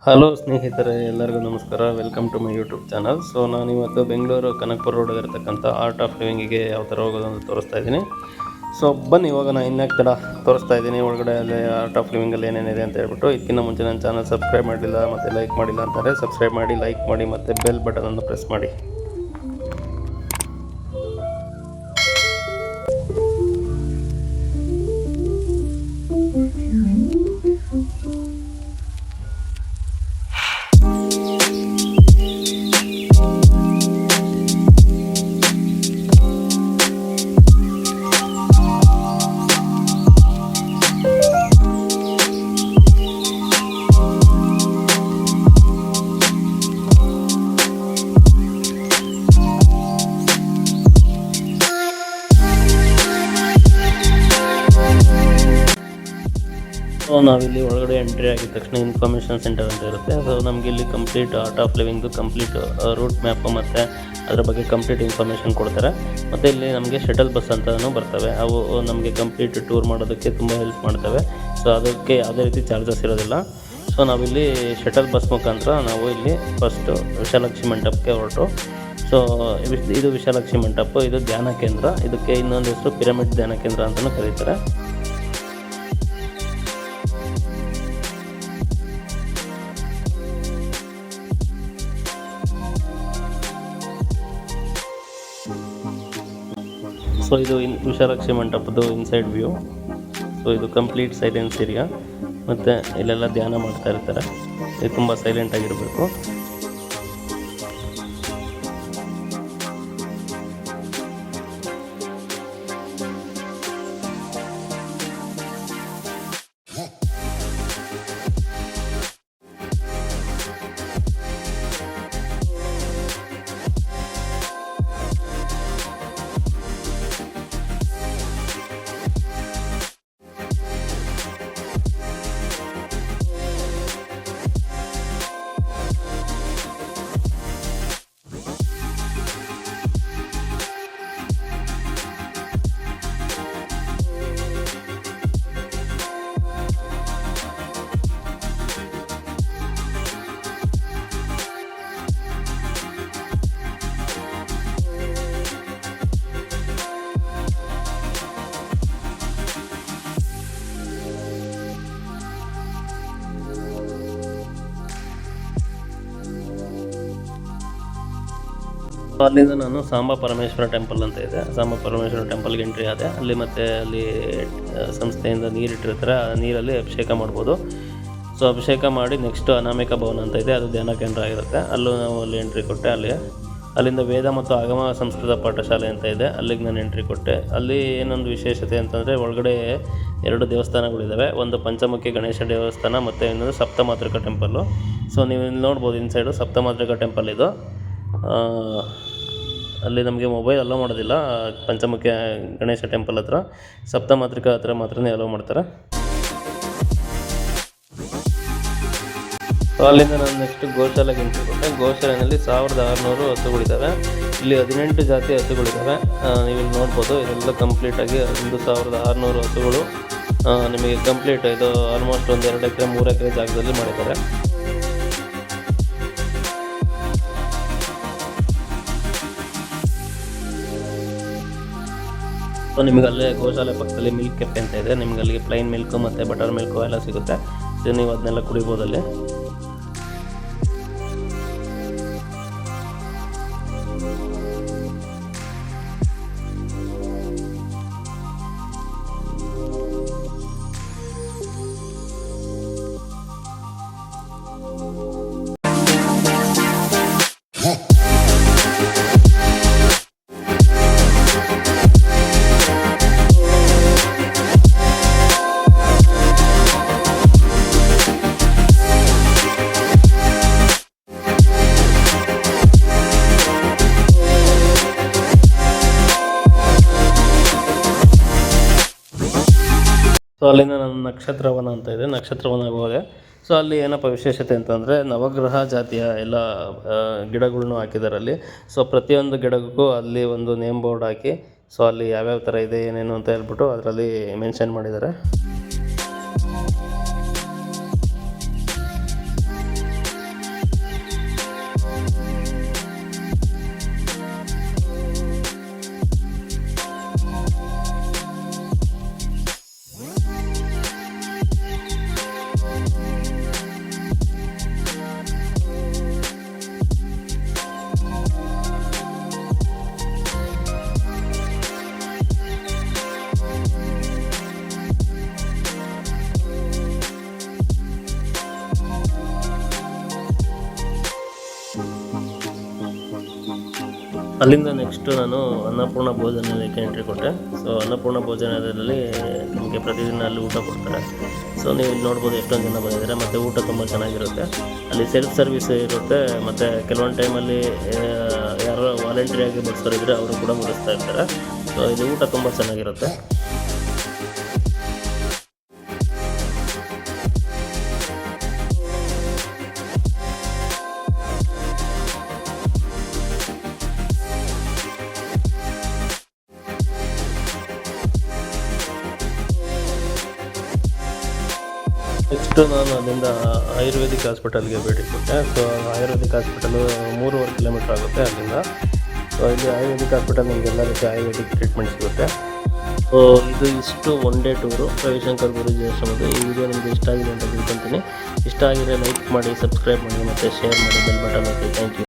Hello ಸ್ನೇಹಿತರೆ, ಎಲ್ಲರಿಗೂ ನಮಸ್ಕಾರ. Welcome to my YouTube channel. So ನಾನಿವತ್ತು ಬೆಂಗಳೂರು ಕನಕಪುರ ರೋಡಲ್ಲಿರ್ತಕ್ಕಂಥ ಆರ್ಟ್ ಆಫ್ ಲಿವಿಂಗಿಗೆ ಯಾವ ಥರ ಹೋಗೋದು ಅಂತ ತೋರಿಸ್ತಾ ಇದ್ದೀನಿ. ಸೊ ಬನ್ನಿ ಇವಾಗ ನಾನು ಇನ್ಯಾಕೆ ತಡ ತೋರಿಸ್ತಾ ಇದ್ದೀನಿ ಒಳಗಡೆ ಅಲ್ಲಿ ಆರ್ಟ್ ಆಫ್ ಲಿವಿಂಗಲ್ಲಿ ಏನೇನಿದೆ ಅಂತ ಹೇಳ್ಬಿಟ್ಟು. ಇದಕ್ಕಿಂತ ಮುಂಚೆ ನನ್ನ ಚಾನಲ್ ಸಬ್ಸ್ಕ್ರೈಬ್ ಮಾಡಿಲ್ಲ ಮತ್ತು ಲೈಕ್ ಮಾಡಿಲ್ಲ ಅಂತಾರೆ, ಸಬ್ಸ್ಕ್ರೈಬ್ ಮಾಡಿ, ಲೈಕ್ ಮಾಡಿ ಮತ್ತು ಬೆಲ್ ಬಟನನ್ನು ಪ್ರೆಸ್ ಮಾಡಿ. ಸೊ ನಾವಿಲ್ಲಿ ಒಳಗಡೆ ಎಂಟ್ರಿ ಆಗಿದ ತಕ್ಷಣ ಇನ್ಫಾರ್ಮೇಷನ್ ಸೆಂಟರ್ ಅಂತ ಇರುತ್ತೆ. ಸೊ ನಮಗೆ ಇಲ್ಲಿ ಕಂಪ್ಲೀಟ್ ಆರ್ಟ್ ಆಫ್ ಲಿವಿಂಗ್ದು ಕಂಪ್ಲೀಟ್ ರೂಟ್ ಮ್ಯಾಪು ಮತ್ತು ಅದರ ಬಗ್ಗೆ ಕಂಪ್ಲೀಟ್ ಇನ್ಫಾರ್ಮೇಷನ್ ಕೊಡ್ತಾರೆ. ಮತ್ತು ಇಲ್ಲಿ ನಮಗೆ ಶಟಲ್ ಬಸ್ ಅಂತಲೂ ಬರ್ತವೆ. ಅವು ನಮಗೆ ಕಂಪ್ಲೀಟ್ ಟೂರ್ ಮಾಡೋದಕ್ಕೆ ತುಂಬ ಹೆಲ್ಪ್ ಮಾಡ್ತವೆ. ಸೊ ಅದಕ್ಕೆ ಯಾವುದೇ ರೀತಿ ಚಾರ್ಜಸ್ ಇರೋದಿಲ್ಲ. ಸೊ ನಾವಿಲ್ಲಿ ಶಟಲ್ ಬಸ್ ಮುಖಾಂತರ ನಾವು ಇಲ್ಲಿ ಫಸ್ಟು ವಿಶಾಲಾಕ್ಷಿ ಮಂಟಪಕ್ಕೆ ಹೊರಟು. ಸೊ ಇದು ವಿಶಾಲಾಕ್ಷಿ ಮಂಟಪ, ಇದು ಧ್ಯಾನ ಕೇಂದ್ರ. ಇದಕ್ಕೆ ಇನ್ನೊಂದು ಹೆಸರು ಪಿರಮಿಡ್ ಧ್ಯಾನ ಕೇಂದ್ರ ಅಂತಲೂ ಕರೀತಾರೆ. ಸೊ ಇದು ವಿಶಾಲಾಕ್ಷಿ ಮಂಟಪದ್ದು ಇನ್ಸೈಡ್ ವ್ಯೂ. ಸೊ ಇದು ಕಂಪ್ಲೀಟ್ ಸೈಲೆನ್ಸ್ ಏರಿಯಾ, ಮತ್ತು ಇಲ್ಲೆಲ್ಲ ಧ್ಯಾನ ಮಾಡ್ತಾ ಇರ್ತಾರೆ. ಇದು ತುಂಬ ಸೈಲೆಂಟಾಗಿರಬೇಕು. ಅಲ್ಲಿಂದ ನಾನು ಸಾಂಬಾ ಪರಮೇಶ್ವರ ಟೆಂಪಲ್ ಅಂತ ಇದೆ, ಸಾಂಬಾ ಪರಮೇಶ್ವರ ಟೆಂಪಲ್ಗೆ ಎಂಟ್ರಿ ಆದೆ. ಅಲ್ಲಿ ಮತ್ತು ಅಲ್ಲಿ ಸಂಸ್ಥೆಯಿಂದ ನೀರಿಟ್ಟಿರ್ತಾರೆ, ಆ ನೀರಲ್ಲಿ ಅಭಿಷೇಕ ಮಾಡ್ಬೋದು. ಸೊ ಅಭಿಷೇಕ ಮಾಡಿ ನೆಕ್ಸ್ಟು ಅನಾಮಿಕ ಭವನ ಅಂತ ಇದೆ, ಅದು ಧ್ಯಾನ ಕೇಂದ್ರ ಆಗಿರುತ್ತೆ. ಅಲ್ಲೂ ನಾವು ಅಲ್ಲಿ ಎಂಟ್ರಿ ಕೊಟ್ಟೆ. ಅಲ್ಲಿಂದ ವೇದ ಮತ್ತು ಆಗಮ ಸಂಸ್ಕೃತ ಪಾಠಶಾಲೆ ಅಂತ ಇದೆ, ಅಲ್ಲಿಗೆ ನಾನು ಎಂಟ್ರಿ ಕೊಟ್ಟೆ. ಅಲ್ಲಿ ಏನೊಂದು ವಿಶೇಷತೆ ಅಂತಂದರೆ ಒಳಗಡೆ 2 ದೇವಸ್ಥಾನಗಳಿದ್ದಾವೆ. ಒಂದು ಪಂಚಮುಖಿ ಗಣೇಶ ದೇವಸ್ಥಾನ ಮತ್ತು ಇನ್ನೊಂದು ಸಪ್ತಮಾತೃಕ ಟೆಂಪಲ್ಲು. ಸೊ ನೀವು ಇಲ್ಲಿ ನೋಡ್ಬೋದು ಇನ್ಸೈಡು ಸಪ್ತಮಾತೃಕ ಟೆಂಪಲ್ ಇದು. ಅಲ್ಲಿ ನಮಗೆ ಮೊಬೈಲ್ ಅಲೋ ಮಾಡೋದಿಲ್ಲ ಪಂಚಮುಖಿ ಗಣೇಶ ಟೆಂಪಲ್ ಹತ್ರ. ಸಪ್ತಮಾತೃಕ ಹತ್ರ ಮಾತ್ರನೇ ಅಲೋ ಮಾಡ್ತಾರೆ. ಸೊ ಅಲ್ಲಿಂದ ನಾನು ನೆಕ್ಸ್ಟ್ ಗೋಶಾಲೆಗೆ ಎಂಟ್ರಿ ಕೊಟ್ಟೆ. ಗೋಶಾಲೆಯಲ್ಲಿ 1600 ಹಸುಗಳಿದ್ದಾವೆ. ಇಲ್ಲಿ 18 ಜಾತಿ ಹಸುಗಳಿದ್ದಾವೆ. ನೀವಿಲ್ಲಿ ನೋಡ್ಬೋದು, ಇದೆಲ್ಲ ಕಂಪ್ಲೀಟಾಗಿ 1600 ಹಸುಗಳು ನಿಮಗೆ ಕಂಪ್ಲೀಟ್. ಇದು ಆಲ್ಮೋಸ್ಟ್ ಒಂದು 2 ಎಕರೆ 3 ಎಕರೆ ಜಾಗದಲ್ಲಿ ಮಾಡಿದ್ದಾರೆ. ಸೊ ನಿಮಗೆ ಅಲ್ಲೇ ಗೋಶಾಲೆ ಪಕ್ಕದಲ್ಲಿ ಮಿಲ್ಕ್ ಕೆಫೆ ಅಂತ ಇದೆ. ನಿಮ್ಗೆ ಅಲ್ಲಿಗೆ ಪ್ಲೈನ್ ಮಿಲ್ಕು ಮತ್ತು ಬಟರ್ ಮಿಲ್ಕು ಎಲ್ಲ ಸಿಗುತ್ತೆ. ಸೊ ನೀವು ಅದನ್ನೆಲ್ಲ ಕುಡಿಬೋದಲ್ಲಿ. ಸೊ ಅಲ್ಲಿಂದ ನಾನು ನಕ್ಷತ್ರವನ ಅಂತ ಇದೆ, ನಕ್ಷತ್ರವನಕ್ಕೆ ಹೋದೆ. ಸೊ ಅಲ್ಲಿ ಏನಪ್ಪ ವಿಶೇಷತೆ ಅಂತಂದರೆ ನವಗ್ರಹ ಜಾತಿಯ ಎಲ್ಲ ಗಿಡಗಳ್ನೂ ಹಾಕಿದ್ದಾರೆ ಅಲ್ಲಿ. ಸೊ ಪ್ರತಿಯೊಂದು ಗಿಡಕ್ಕೂ ಅಲ್ಲಿ ಒಂದು ನೇಮ್ ಬೋರ್ಡ್ ಹಾಕಿ, ಸೊ ಅಲ್ಲಿ ಯಾವ್ಯಾವ ಥರ ಇದೆ ಏನೇನು ಅಂತ ಹೇಳ್ಬಿಟ್ಟು ಅದರಲ್ಲಿ ಮೆನ್ಷನ್ ಮಾಡಿದ್ದಾರೆ. ಅಲ್ಲಿಂದ ನೆಕ್ಸ್ಟು ನಾನು ಅನ್ನಪೂರ್ಣ ಭೋಜನಾಲಯಕ್ಕೆ ಎಂಟ್ರಿ ಕೊಟ್ಟೆ. ಸೊ ಅನ್ನಪೂರ್ಣ ಭೋಜನಾಲಯದಲ್ಲಿ ನಮಗೆ ಪ್ರತಿದಿನ ಅಲ್ಲಿ ಊಟ ಕೊಡ್ತಾರೆ. ಸೊ ನೀವು ಇಲ್ಲಿ ನೋಡ್ಬೋದು ಎಷ್ಟೊಂದು ಜನ ಬಂದಿದ್ದಾರೆ, ಮತ್ತು ಊಟ ತುಂಬ ಚೆನ್ನಾಗಿರುತ್ತೆ. ಅಲ್ಲಿ ಸೆಲ್ಫ್ ಸರ್ವಿಸ್ ಇರುತ್ತೆ, ಮತ್ತು ಕೆಲವೊಂದು ಟೈಮಲ್ಲಿ ಯಾರೋ ವಾಲಂಟ್ರಿಯಾಗಿ ಬಡಿಸೋರಿದ್ರೆ ಅವರು ಕೂಡ ಬಡಿಸ್ತಾ ಇರ್ತಾರೆ. ಸೊ ಇಲ್ಲಿ ಊಟ ತುಂಬ ಚೆನ್ನಾಗಿರುತ್ತೆ. ನೆಕ್ಸ್ಟು ನಾನು ಅಲ್ಲಿಂದ ಆಯುರ್ವೇದಿಕ್ ಹಾಸ್ಪಿಟಲ್ಗೆ ಭೇಟಿ ಕೊಟ್ಟೆ. ಸೊ ಆಯುರ್ವೇದಿಕ್ ಹಾಸ್ಪಿಟಲು 3.5 ಕಿಲೋಮೀಟ್ರ್ ಆಗುತ್ತೆ ಅಲ್ಲಿಂದ. ಸೊ ಇಲ್ಲಿ ಆಯುರ್ವೇದಿಕ್ ಹಾಸ್ಪಿಟಲ್ ನಿಮಗೆಲ್ಲ ರೀತಿ ಆಯುರ್ವೇದಿಕ್ ಟ್ರೀಟ್ಮೆಂಟ್ ಸಿಗುತ್ತೆ. ಸೊ ಇದು ಇಷ್ಟು one day tour Ravishankar Guruji ಆಶ್ರಮದ್ದು. ಈ ವಿಡಿಯೋ ನಿಮಗೆ ಇಷ್ಟ ಆಗಿದೆ ಅಂತ ತಿಳ್ಕೊತೀನಿ. ಇಷ್ಟ ಆಗಿದ್ರೆ ಲೈಕ್ ಮಾಡಿ, ಸಬ್ಸ್ಕ್ರೈಬ್ ಮಾಡಿ, ಮತ್ತು ಶೇರ್ ಮಾಡಿ, ಬೆಲ್ ಬಟನ್ ಹಾಕಿ. Thank you.